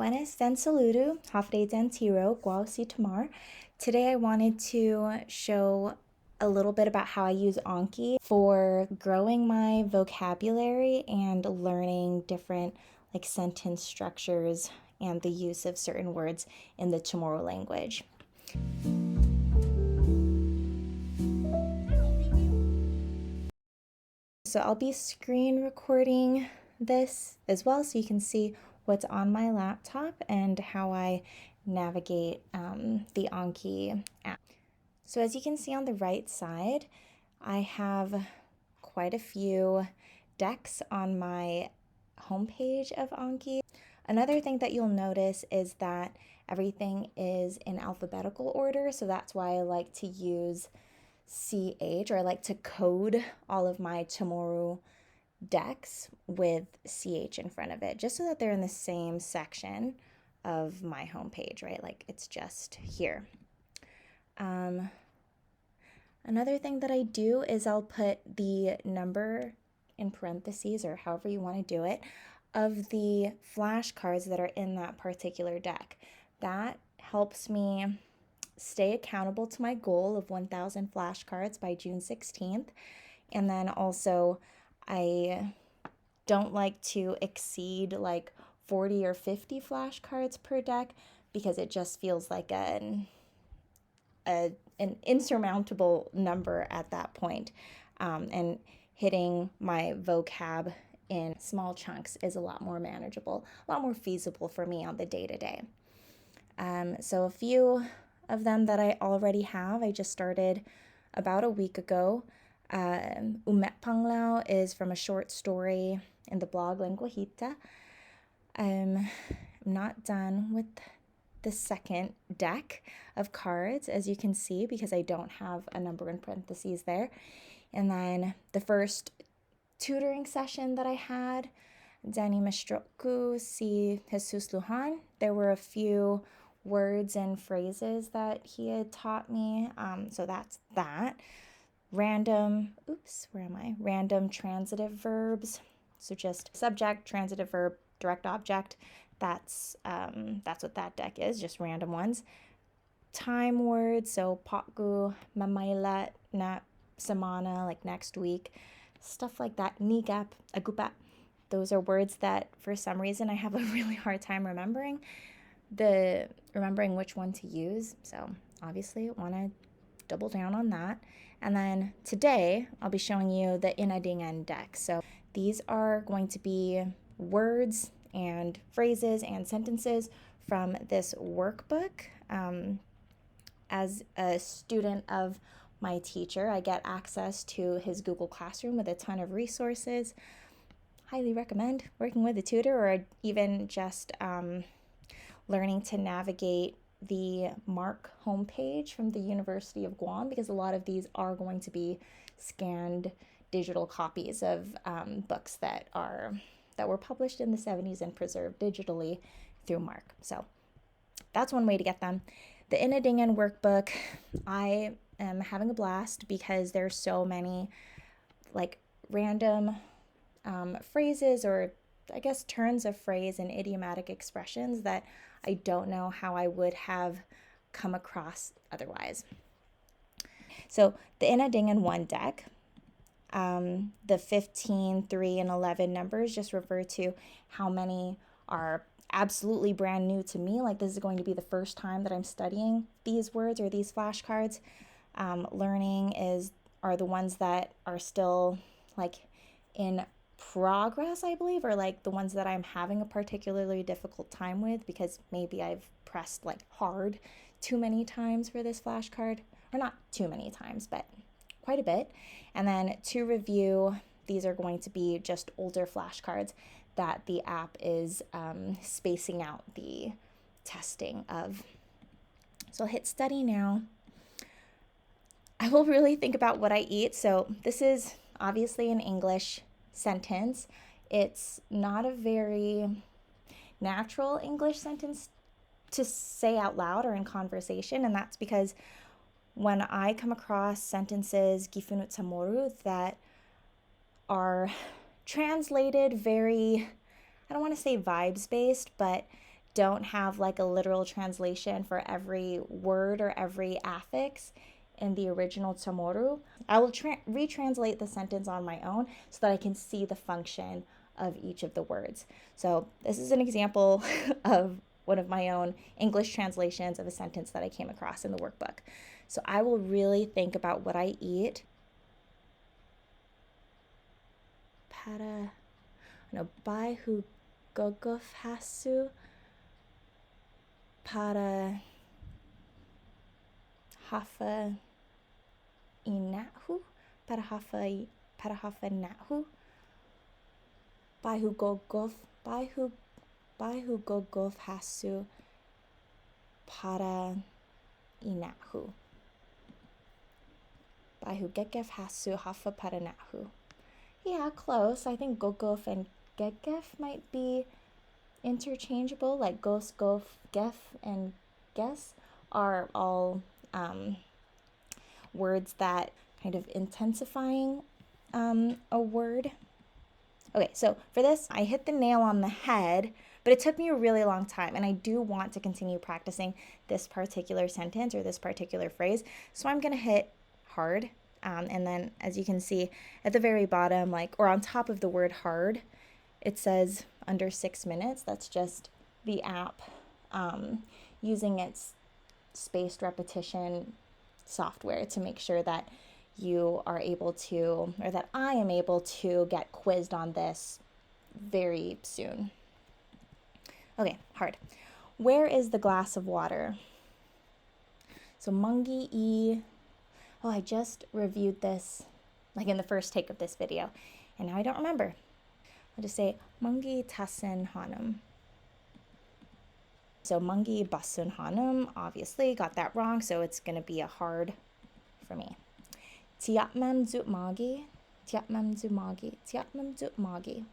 Buenas den saludo, hafde den tiro, guau si tomar. Today I wanted to show a little bit about how I use Anki for growing my vocabulary and learning different sentence structures and the use of certain words in the CHamoru language. So I'll be screen recording this as well so you can see what's on my laptop and how I navigate the Anki app. So as you can see on the right side, I have quite a few decks on my homepage of Anki. Another thing that you'll notice is that everything is in alphabetical order, so that's why I like to use CH, or I like to code all of my CHamoru decks with CH in front of it, just so that they're in the same section of my homepage, right? Like it's just here. Another thing that I do is I'll put the number in parentheses, or however you want to do it, of the flashcards that are in that particular deck. That helps me stay accountable to my goal of 1,000 flashcards by June 16th. And then also, I don't like to exceed like 40 or 50 flashcards per deck because it just feels like an insurmountable number at that point. And hitting my vocab in small chunks is a lot more manageable, a lot more feasible for me on the day-to-day. So a few of them that I already have, I just started about a week ago. Umet is from a short story in the blog Lenguajita. I'm not done with the second deck of cards, as you can see, because I don't have a number in parentheses there. And then the first tutoring session that I had, Dani Mestroku si Jesus Lujan, there were a few words and phrases that he had taught me. So that's that. Random transitive verbs. So just subject, transitive verb, direct object. That's what that deck is, just random ones. Time words, so pakgu, mamailat, na samana, like next week. Stuff like that. Nigap, agupat. Those are words that for some reason I have a really hard time remembering which one to use. So obviously I want to double down on that. And then today I'll be showing you the inádingan deck. So these are going to be words and phrases and sentences from this workbook. As a student of my teacher, I get access to his Google Classroom with a ton of resources. Highly recommend working with a tutor, or even just learning to navigate the MARC homepage from the University of Guam, because a lot of these are going to be scanned digital copies of books that were published in the 70s and preserved digitally through MARC. So that's one way to get them. The inádingan workbook, I am having a blast because there's so many like random phrases, or I guess turns of phrase and idiomatic expressions that I don't know how I would have come across otherwise. So the inádingan 1 deck, the 15, 3, and 11 numbers just refer to how many are absolutely brand new to me. Like this is going to be the first time that I'm studying these words or these flashcards. Learning are the ones that are still like in progress, I believe, or like the ones that I'm having a particularly difficult time with because maybe I've pressed like hard too many times for this flashcard, or not too many times, but quite a bit. And then to review, these are going to be just older flashcards that the app is spacing out the testing of. So I'll hit study now. I will really think about what I eat. So this is obviously an English sentence. It's not a very natural English sentence to say out loud or in conversation, and that's because when I come across sentences gifunut CHamoru that are translated very, I don't want to say vibes based, but don't have like a literal translation for every word or every affix in the original CHamoru, I will retranslate the sentence on my own so that I can see the function of each of the words. So this is an example of one of my own English translations of a sentence that I came across in the workbook. So I will really think about what I eat. Para no bai hu goguf hasu para hafa inathu para hafa nathu bai hu goguf hasu para inathu bai hu gegef hasu hafa para nathu. Yeah, close. I think goguf and gegef might be interchangeable, like gos, gof, gef, and guess are all words that kind of intensifying a word. Okay, so for this, I hit the nail on the head, but it took me a really long time, and I do want to continue practicing this particular sentence or this particular phrase, so I'm going to hit hard. And then, as you can see at the very bottom, like, or on top of the word hard, it says under 6 minutes. That's just the app using its spaced repetition software to make sure that you are able to, or that I am able to get quizzed on this very soon. Okay, hard. Where is the glass of water? So mangi I. Oh, I just reviewed this like in the first take of this video, and now I don't remember. I'll just say mangi tasen hanum. So mangi basun hanum, obviously got that wrong, so it's going to be a hard for me. Tiapmem zut magi, tiapmem zut magi, tiapmem zut magi.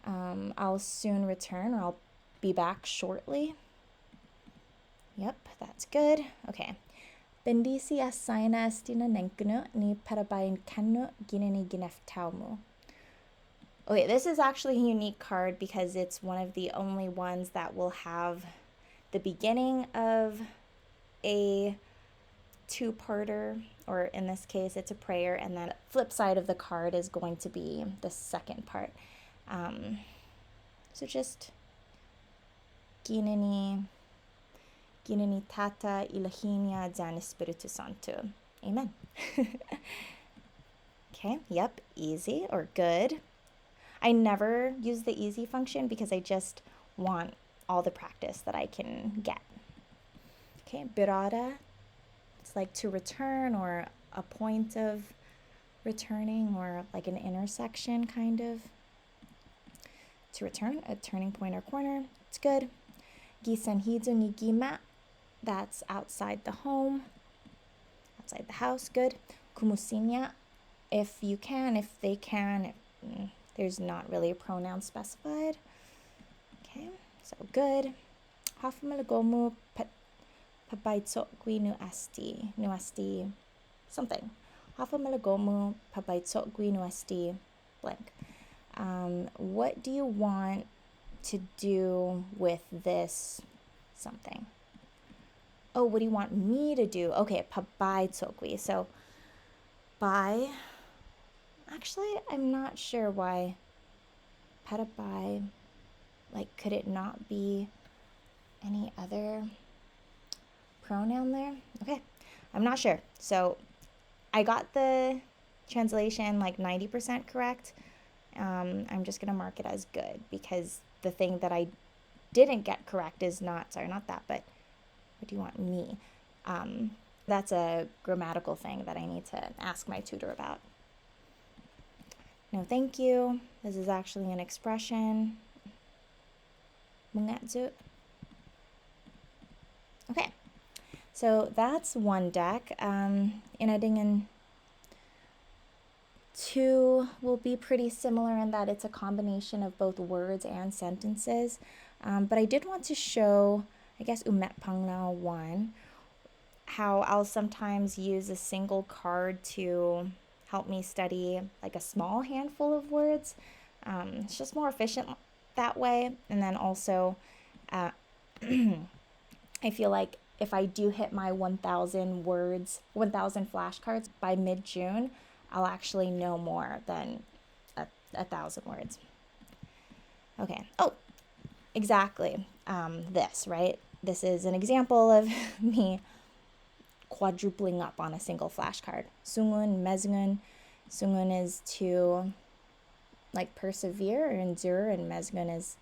I'll soon return, or I'll be back shortly. Yep, that's good. Okay. Bendisi asaina estina nenkunu ni parabain kanu gineni ginef taumu. Okay, this is actually a unique card because it's one of the only ones that will have the beginning of a two-parter, or in this case, it's a prayer, and then flip side of the card is going to be the second part. So just gineni tata ilahinia dan Espiritu Santo. Amen. Okay, yep, easy or good. I never use the easy function because I just want all the practice that I can get. Okay, birada, it's like to return or a point of returning or like an intersection kind of. To return, a turning point or corner, it's good. Gisenhidu ni gima, that's outside the home, outside the house, good. Kumusinya, if you can, if they can, there's not really a pronoun specified. Okay, so good. Hafamalagomu pabaitsokwi nu asti, something. Hafamalagomu pabaitsokwi nu asti, blank. What do you want to do with this something? Oh, what do you want me to do? Okay, pabaitsokwi. So, by, actually, I'm not sure why parabai, like, could it not be any other pronoun there? Okay, I'm not sure. So, I got the translation like 90% correct. I'm just going to mark it as good because the thing that I didn't get correct is not, sorry, not that, but what do you want me? That's a grammatical thing that I need to ask my tutor about. No, thank you. This is actually an expression. Mungatsu. Okay, so that's one deck. Inádingan 2 will be pretty similar in that it's a combination of both words and sentences. But I did want to show, I guess, Umetpangnao 1, how I'll sometimes use a single card to help me study like a small handful of words. It's just more efficient that way. And then also Uh, I feel like if I do hit my 1,000 words, 1,000 flashcards by mid-June, I'll actually know more than a 1,000 words. Okay. Oh, exactly. This, right? This is an example of me quadrupling up on a single flashcard. Sungun, mezgun. Sungun is to like persevere or endure, and mezgun is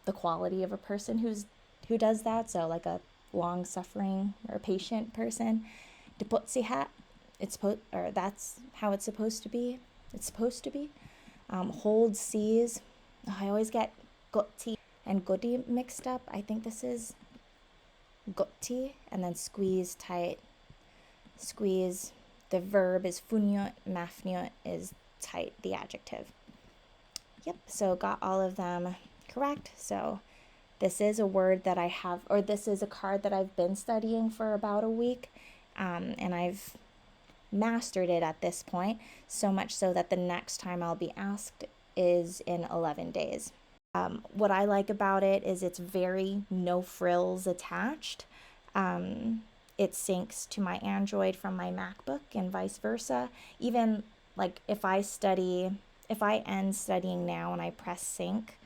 the quality of a person who does that. So like a long-suffering or patient person. Depotzihat, that's how it's supposed to be. It's supposed to be. Hold seas. Oh, I always get gotti and godi mixed up. I think this is gotti, and then squeeze tight. Squeeze, the verb is funyut, mafnyut is tight, the adjective. Yep, so got all of them correct. So this is a word that I have, or this is a card that I've been studying for about a week, and I've mastered it at this point, so much so that the next time I'll be asked is in 11 days. What I like about it is it's very no frills attached. It syncs to my Android from my MacBook and vice versa. Even like if I end studying now and I press sync,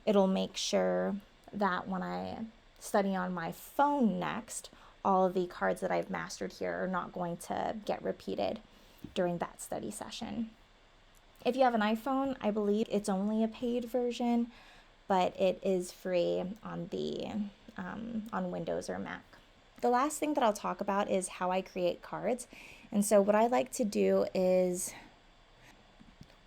it'll make sure that when I study on my phone next, all of the cards that I've mastered here are not going to get repeated during that study session. If you have an iPhone, I believe it's only a paid version, but it is free on the on Windows or Mac. The last thing that I'll talk about is how I create cards. And so what I like to do is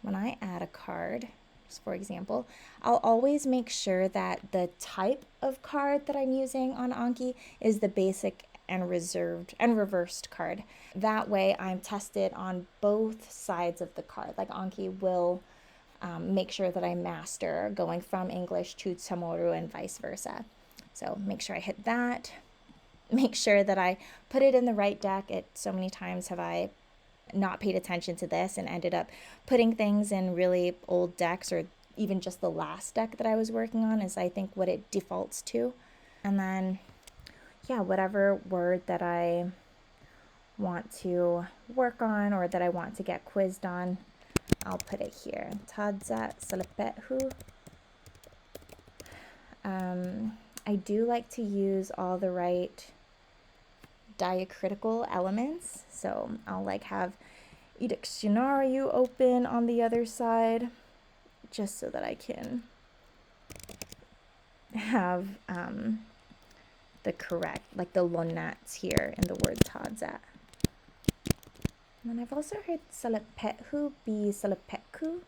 when I add a card, just for example, I'll always make sure that the type of card that I'm using on Anki is the basic and reserved and reversed card. That way I'm tested on both sides of the card. Like Anki will make sure that I master going from English to CHamoru and vice versa. So make sure I hit that. Make sure that I put it in the right deck. So many times have I not paid attention to this and ended up putting things in really old decks, or even just the last deck that I was working on is I think what it defaults to. And then yeah, whatever word that I want to work on or that I want to get quizzed on, I'll put it here. Tadza salepethu. I do like to use all the right diacritical elements. So I'll like have dictionary open on the other side just so that I can have the correct, like the lonats here in the word tadzat. And then I've also heard salepethu be salepetku.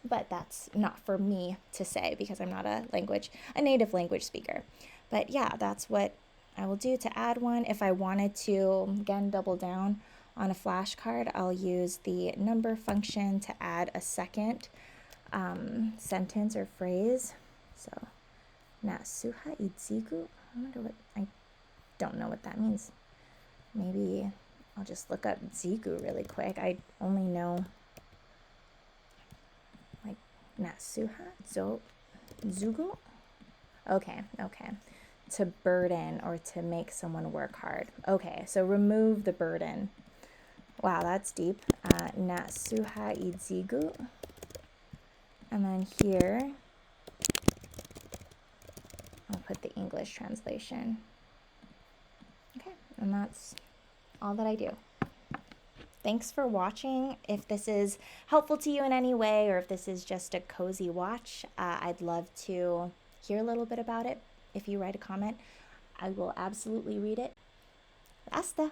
But that's not for me to say because I'm not a native language speaker. But yeah, that's what I will do to add one. If I wanted to, again, double down on a flashcard, I'll use the number function to add a second sentence or phrase. So, nasuha idzigu. I don't know what that means. Maybe I'll just look up zigu really quick. I only know like nasuha, zugu. Okay. To burden or to make someone work hard. Okay, so remove the burden. Wow, that's deep. Nasuha idzigu. And then here, I'll put the English translation. Okay, and that's all that I do. Thanks for watching. If this is helpful to you in any way, or if this is just a cozy watch, I'd love to hear a little bit about it. If you write a comment, I will absolutely read it. Basta!